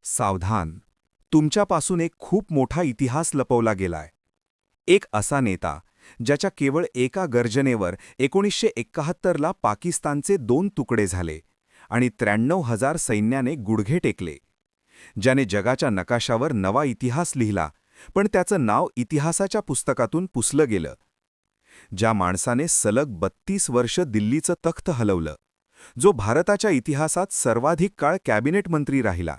सावधान, तुमच्यापासून एक खूप मोठा इतिहास लपवला गेलाय. एक असा नेता ज्याच्या केवळ एका गर्जनेवर 1971ला पाकिस्तानचे 2 तुकडे झाले आणि 93,000 सैन्याने गुडघे टेकले. ज्याने जगाच्या नकाशावर नवा इतिहास लिहिला, पण त्याचं नाव इतिहासाच्या पुस्तकातून पुसलं गेलं. ज्या माणसाने सलग 32 वर्ष दिल्लीचं तख्त हलवलं, जो भारताच्या इतिहासात सर्वाधिक काळ कॅबिनेट मंत्री राहिला,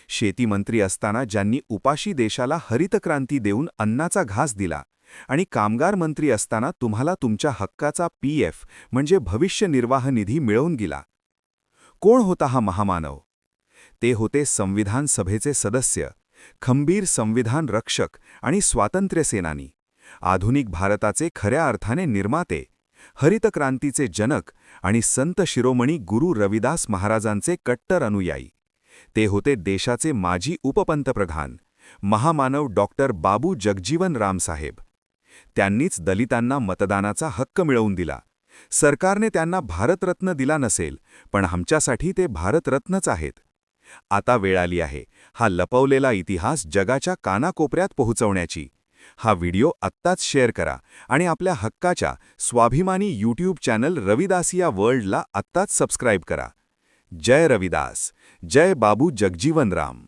शेतीमंत्री असताना ज्यांनी उपाशी देशाला हरितक्रांती देऊन अन्नाचा घास दिला आणि कामगार मंत्री असताना तुम्हाला तुमच्या हक्काचा पीएफ म्हणजे भविष्य निर्वाह निधी मिळवून गेला. कोण होता हा महामानव? ते होते संविधान सभेचे सदस्य, खंबीर संविधान रक्षक आणि स्वातंत्र्यसेनानी, आधुनिक भारताचे खऱ्या अर्थाने निर्माते, हरितक्रांतीचे जनक आणि संत शिरोमणी गुरु रविदास महाराजांचे कट्टर अनुयायी. ते होते देशाचे माजी उपपंतप्रधान, महामानव डॉक्टर बाबू जगजीवन राम साहेब. त्यांनीच दलितांना मतदानाचा हक्क मिळवून दिला. सरकारने त्यांना भारतरत्न दिला नसेल, पण आमच्यासाठी ते भारतरत्नच आहेत. आता वेळ आली आहे हा लपवलेला इतिहास जगाच्या कानाकोपऱ्यात पोहोचवण्याची. हा व्हिडिओ आत्ताच शेअर करा आणि आपल्या हक्काच्या स्वाभिमानी यूट्यूब चॅनल रविदासिया वर्ल्डला आत्ताच सबस्क्राईब करा. जय रविदास, जय बाबू जगजीवन राम.